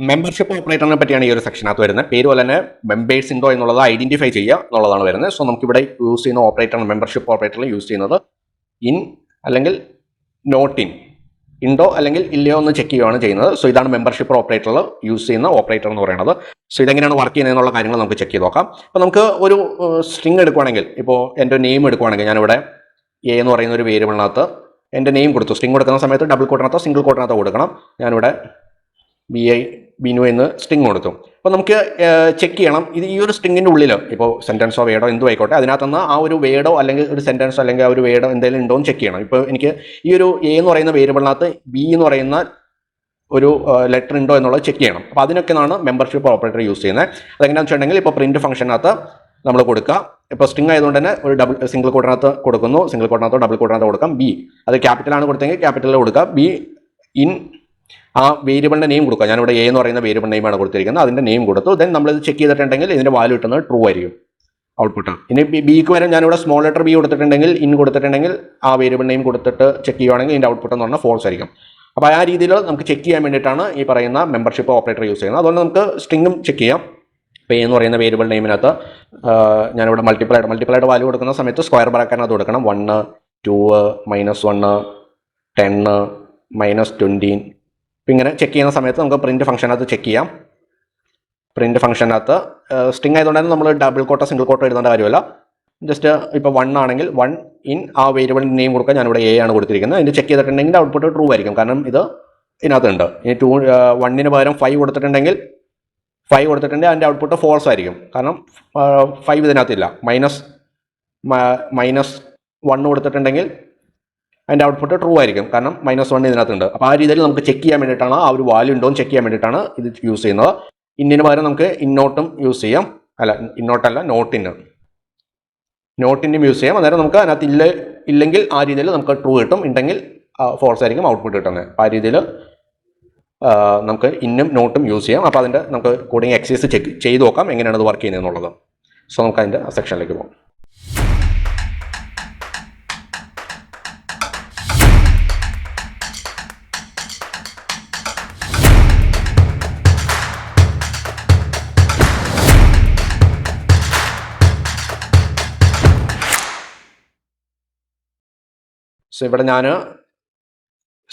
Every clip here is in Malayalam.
മെമ്പർഷിപ്പ് ഓപ്പറേറ്ററിനെ പറ്റിയാണ് ഈ ഒരു സെക്ഷനകത്ത് വരുന്നത്. പേര് പോലെ തന്നെ മെമ്പേഴ്സ് ഉണ്ടോ എന്നുള്ളത് ഐഡന്റിഫൈ ചെയ്യുക എന്നുള്ളതാണ് വരുന്നത്. സോ നമുക്കിവിടെ യൂസ് ചെയ്യുന്ന ഓപ്പറേറ്ററാണ് മെമ്പർഷിപ്പ് ഓപ്പറേറ്ററിൽ യൂസ് ചെയ്യുന്നത് ഇൻ അല്ലെങ്കിൽ നോട്ട് ഇൻ, ഉണ്ടോ അല്ലെങ്കിൽ ഇല്ലയോ എന്ന് ചെക്ക് ചെയ്യുകയാണ് ചെയ്യുന്നത്. സോ ഇതാണ് മെമ്പർഷിപ്പ് ഓപ്പറേറ്ററിൽ യൂസ് ചെയ്യുന്ന ഓപ്പറേറ്റർ എന്ന് പറയുന്നത്. സോ ഇതെങ്ങനെയാണ് വർക്ക് ചെയ്യുന്നത് എന്നുള്ള കാര്യങ്ങൾ നമുക്ക് ചെക്ക് ചെയ്ത് നോക്കാം. അപ്പോൾ നമുക്ക് ഒരു സ്ട്രിങ് എടുക്കുകയാണെങ്കിൽ, ഇപ്പോൾ എൻ്റെ നെയിം എടുക്കുകയാണെങ്കിൽ ഞാനിവിടെ എ എന്ന് പറയുന്ന ഒരു വേരിയബിളിനകത്ത് എൻ്റെ നെയിം കൊടുത്തു. സ്ട്രിങ് കൊടുക്കുന്ന സമയത്ത് ഡബിൾ കോട്ടിനകത്തോ സിംഗിൾ കോട്ടിനകത്തോ കൊടുക്കണം. ഞാനിവിടെ ബിനു എന്ന് സ്ട്രിങ് കൊടുത്തു. അപ്പോൾ നമുക്ക് ചെക്ക് ചെയ്യണം ഇത് ഈ ഒരു സ്ട്രിങ്ങിൻ്റെ ഉള്ളിൽ ഇപ്പോൾ സെൻറ്റൻസോ വേഡോ എന്തോ ആയിക്കോട്ടെ അതിനകത്തുനിന്ന് ആ ഒരു വേഡോ അല്ലെങ്കിൽ ഒരു സെൻറ്റൻസോ അല്ലെങ്കിൽ ആ ഒരു വേഡോ എന്തെങ്കിലും ഉണ്ടോ എന്ന് ചെക്ക് ചെയ്യണം. ഇപ്പോൾ എനിക്ക് ഈ ഒരു എ എന്ന് പറയുന്ന വേരിയബിളിനകത്ത് ബി എന്ന് പറയുന്ന ഒരു ലെറ്റർ ഉണ്ടോ എന്നുള്ളത് ചെക്ക് ചെയ്യണം. അപ്പോൾ അതിനൊക്കെയാണ് മെമ്പർഷിപ്പ് ഓപ്പറേറ്റർ യൂസ് ചെയ്യുന്നത്. അതെങ്ങനെയാണെന്ന് വെച്ചിട്ടുണ്ടെങ്കിൽ ഇപ്പോൾ പ്രിന്റ് ഫംഗ്ഷനകത്ത് നമ്മൾ കൊടുക്കുക. ഇപ്പോൾ സ്ട്രിങ് ആയതുകൊണ്ട് തന്നെ ഒരു സിംഗിൾ കോട്ടിനകത്ത് കൊടുക്കുന്നു, സിംഗിൾ കോട്ടിനകത്തോ ഡബിൾ കോട്ടിനകത്തോ കൊടുക്കാം. ബി അത് ക്യാപിറ്റലാണ് കൊടുത്തെങ്കിൽ ക്യാപിറ്റലിൽ കൊടുക്കുക. ബി ഇൻ ആ വേരിയബിളിൻ്റെ നെയിം കൊടുക്കുക. ഞാനിവിടെ എ എന്ന് പറയുന്ന വേരിയബിൾ നെയിമാണ് കൊടുത്തിരിക്കുന്നത്, അതിൻ്റെ നെയിം കൊടുത്തു. ദെൻ നമ്മളിത് ചെക്ക് ചെയ്തിട്ടുണ്ടെങ്കിൽ ഇതിൻ്റെ വാല്യൂ കിട്ടുന്നത് ട്രൂ ആയിരിക്കും ഔട്ട്പുട്ട്. ഇനി ബിക്ക് വരെ ഞാനിവിടെ സ്മോൾ ലെറ്റർ ബി കൊടുത്തിട്ടുണ്ടെങ്കിൽ ഇൻ കൊടുത്തിട്ടുണ്ടെങ്കിൽ ആ വേരിയബിൾ നെയിം കൊടുത്തിട്ട് ചെക്ക് ചെയ്യുവാണെങ്കിൽ ഇതിൻ്റെ ഔട്ട്പുട്ട് എന്ന് പറഞ്ഞാൽ ഫോൾസ് ആയിരിക്കും. അപ്പോൾ ആ രീതിയിൽ നമുക്ക് ചെക്ക് ചെയ്യാൻ വേണ്ടിയിട്ടാണ് ഈ പറയുന്ന മെമ്പർഷിപ്പ് ഓപ്പറേറ്റർ യൂസ് ചെയ്യുന്നത്. അതുകൊണ്ട് നമുക്ക് സ്ട്രിങ്ങും ചെക്ക് ചെയ്യാം. ഇപ്പോൾ എന്ന് പറയുന്ന വേരിയബിൾ നെയിമിനകത്ത് ഞാനിവിടെ മൾട്ടിപ്ലൈഡ് വാല്യൂ കൊടുക്കുന്ന സമയത്ത് സ്ക്വയർ ബ്രാക്കറ്റിനകത്ത് കൊടുക്കണം. 1, 2, -1, 10, -20. അപ്പോൾ ഇങ്ങനെ ചെക്ക് ചെയ്യുന്ന സമയത്ത് നമുക്ക് പ്രിന്റ് ഫംഗ്ഷനകത്ത് ചെക്ക് ചെയ്യാം. പ്രിന്റ് ഫംഗ്ഷനകത്ത് സ്ട്രിങ് ആയതുകൊണ്ട് തന്നെ നമ്മൾ ഡബിൾ കോട്ടോ സിംഗിൾ കോട്ടോ എഴുതേണ്ട കാര്യമല്ല. ജസ്റ്റ് ഇപ്പോൾ 1 ആണെങ്കിൽ 1 ഇൻ ആ വേരിയബിളിൻ്റെ നെയിം കൊടുക്കാൻ ഞാനിവിടെ എ ആണ് കൊടുത്തിരിക്കുന്നത്. അതിന് ചെക്ക് ചെയ്തിട്ടുണ്ടെങ്കിൽ ഔട്ട്പുട്ട് ട്രൂ ആയിരിക്കും, കാരണം ഇത് ഇതിനകത്തുണ്ട്. ഇനി 1ന് പകരം 5 കൊടുത്തിട്ടുണ്ടെങ്കിൽ 5 കൊടുത്തിട്ടുണ്ടെങ്കിൽ അതിൻ്റെ ഔട്ട്പുട്ട് ഫോൾസ് ആയിരിക്കും, കാരണം 5 ഇതിനകത്തില്ല. -1 കൊടുത്തിട്ടുണ്ടെങ്കിൽ അതിൻ്റെ ഔട്ട്പുട്ട് ട്രൂ ആയിരിക്കും, കാരണം -1 ഇതിനകത്തുണ്ട്. അപ്പോൾ ആ രീതിയിൽ നമുക്ക് ചെക്ക് ചെയ്യാൻ വേണ്ടിയിട്ടാണ്, ആ ഒരു വാല്യൂ ഉണ്ടോ എന്ന് ചെക്ക് ചെയ്യാൻ വേണ്ടിയിട്ടാണ് ഇത് യൂസ് ചെയ്യുന്നത്. ഇന്നിന് പകരം നമുക്ക് ഇന്നോട്ടും യൂസ് ചെയ്യാം, നോട്ടിനും യൂസ് ചെയ്യാം. അന്നേരം നമുക്ക് അതിനകത്ത് ഇല്ലെങ്കിൽ ആ രീതിയിൽ നമുക്ക് ട്രൂ കിട്ടും, ഉണ്ടെങ്കിൽ ഫോൾസ് ആയിരിക്കും ഔട്ട്പുട്ട് കിട്ടുന്നത്. അപ്പോൾ ആ രീതിയിൽ നമുക്ക് ഇന്നും നോട്ടും യൂസ് ചെയ്യാം. അപ്പോൾ അതിൻ്റെ നമുക്ക് കോഡിങ് എക്സസൈസ് ചെക്ക് ചെയ്ത് നോക്കാം എങ്ങനെയാണ് അത് വർക്ക് ചെയ്യുന്നത് എന്നുള്ളത്. സോ നമുക്ക് അതിൻ്റെ സെക്ഷനിലേക്ക് പോകാം. സോ ഇവിടെ ഞാൻ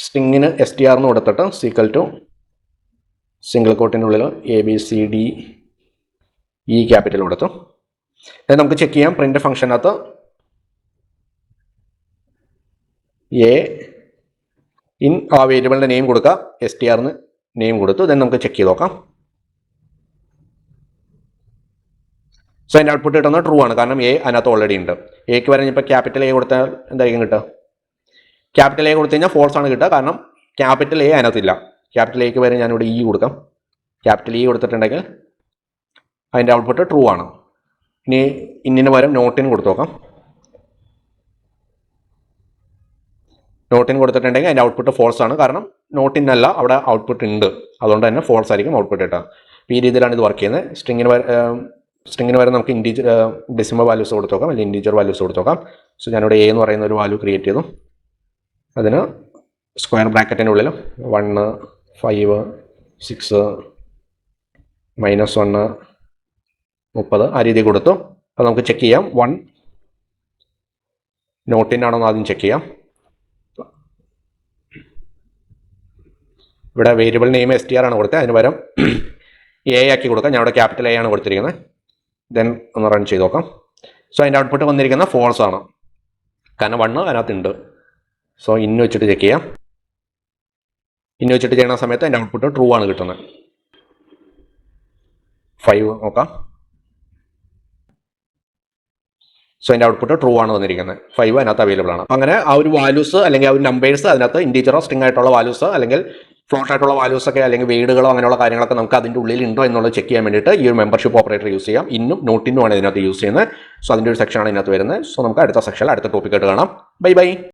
സ്ട്രിങ്ങിന് str എന്ന് കൊടുത്തിട്ട് സീക്വൽ ടു സിംഗിൾ കോട്ടിനുള്ളിൽ ABCDE ക്യാപിറ്റൽ കൊടുത്തു. നമുക്ക് ചെക്ക് ചെയ്യാം. പ്രിന്റ് ഫംഗ്ഷനകത്ത് എ ഇൻ ആ വേരിയബിളിൻ്റെ നെയിം കൊടുക്കുക, str എന്ന് നെയിം കൊടുത്തു. ദെൻ നമുക്ക് ചെക്ക് ചെയ്ത് നോക്കാം. സോ അതിൻ്റെ ഔട്ട്പുട്ട് കിട്ടുന്നത് ട്രൂ ആണ്, കാരണം എ അതിനകത്ത് ഓൾറെഡി ഉണ്ട്. എക്ക് വരെ ഇപ്പോൾ ക്യാപിറ്റൽ എ കൊടുത്താൽ എന്തായിരിക്കും കിട്ടുക? ക്യാപിറ്റൽ എ കൊടുത്തു കഴിഞ്ഞാൽ ഫോൾസ് ആണ് കിട്ടുക, കാരണം ക്യാപിറ്റൽ എ അതിനകത്തില്ല. ക്യാപിറ്റൽ എക്ക് വരെ ഞാനിവിടെ ഇ കൊടുക്കാം. ക്യാപിറ്റൽ ഇ കൊടുത്തിട്ടുണ്ടെങ്കിൽ അതിൻ്റെ ഔട്ട്പുട്ട് ട്രൂ ആണ്. ഇനി ഇന്നിന് പകരം നോട്ടിന് കൊടുത്തു നോക്കാം. നോട്ടിന് കൊടുത്തിട്ടുണ്ടെങ്കിൽ അതിൻ്റെ ഔട്ട്പുട്ട് ഫോൾസ് ആണ്, കാരണം നോട്ടിനല്ല അവിടെ ഔട്ട്പുട്ട് ഉണ്ട്, അതുകൊണ്ട് തന്നെ ഫോൾസ് ആയിരിക്കും ഔട്ട്പുട്ട് കിട്ടുക. അപ്പോൾ ഈ രീതിയിലാണ് ഇത് വർക്ക് ചെയ്യുന്നത്. സ്ട്രിങ്ങിന് വരെ നമുക്ക് ഡെസിമൽ വാല്യൂസ് കൊടുത്തു നോക്കാം, അല്ലെങ്കിൽ ഇൻറ്റീജർ വാല്യൂസ് കൊടുത്തു നോക്കാം. സോ ഞാനിവിടെ എ എന്ന് പറയുന്ന ഒരു വാല്യൂ ക്രിയേറ്റ് ചെയ്തു. അതിന് സ്ക്വയർ ബ്രാക്കറ്റിൻ്റെ ഉള്ളിൽ 1, 5, 6, -1, 30 ആ രീതി കൊടുത്തു. അപ്പോൾ നമുക്ക് ചെക്ക് ചെയ്യാം 1 നോട്ടിനാണോ എന്ന് ആദ്യം ചെക്ക് ചെയ്യാം. ഇവിടെ വേരിയബിൾ നെയിം str ആണ് കൊടുത്തത്, അതിന് പകരം എ ആക്കി കൊടുക്കാം. ഞാൻ ഇവിടെ ക്യാപിറ്റൽ എ ആണ് കൊടുത്തിരിക്കുന്നത്. ദെൻ ഒന്ന് റൺ ചെയ്ത് നോക്കാം. സോ അതിൻ്റെ ഔട്ട്പുട്ട് വന്നിരിക്കുന്ന ഫോൾസ് ആണ്, കാരണം 1 അതിനകത്തുണ്ട്. സോ ഇന്ന് വെച്ചിട്ട് ചെക്ക് ചെയ്യാം. ഇന്ന് വെച്ചിട്ട് ചെയ്യുന്ന സമയത്ത് അതിൻ്റെ ഔട്ട്പുട്ട് ട്രൂ ആണ് കിട്ടുന്നത്. 5 നോക്കാം. സോ അതിൻ്റെ ഔട്ട്പുട്ട് ട്രൂ ആണ് വന്നിരിക്കുന്നത്. 5 അതിനകത്ത് അവൈലബിൾ ആണ്. അങ്ങനെ ആ ഒരു വാല്യൂസ് അല്ലെങ്കിൽ ആ ഒരു നമ്പേഴ്സ് അതിനകത്ത് ഇൻറ്റീജറോ സ്ട്രിംഗ് ആയിട്ടുള്ള വാല്യൂസ് അല്ലെങ്കിൽ ഫ്ലോട്ട് ആയിട്ടുള്ള വാല്യൂസ് ഒക്കെ അല്ലെങ്കിൽ വേർഡുകളോ അങ്ങനെയുള്ള കാര്യങ്ങളൊക്കെ നമുക്ക് അതിൻ്റെ ഉള്ളിൽ ഉണ്ടോ എന്നുള്ളത് ചെക്ക് ചെയ്യാൻ വേണ്ടിയിട്ട് ഈ ഒരു മെമ്പർഷിപ്പ് ഓപ്പറേറ്റർ യൂസ് ചെയ്യാം. ഇന്നും നോട്ടിനുമാണ് ഇതിനകത്ത് യൂസ് ചെയ്യുന്നത്. സോ അതിൻ്റെ ഒരു സെക്ഷനാണ് ഇതിനകത്ത് വരുന്നത്. സോ നമുക്ക് അടുത്ത സെക്ഷനിൽ അടുത്ത ടോപ്പിക്കായിട്ട് കാണാം. ബൈ.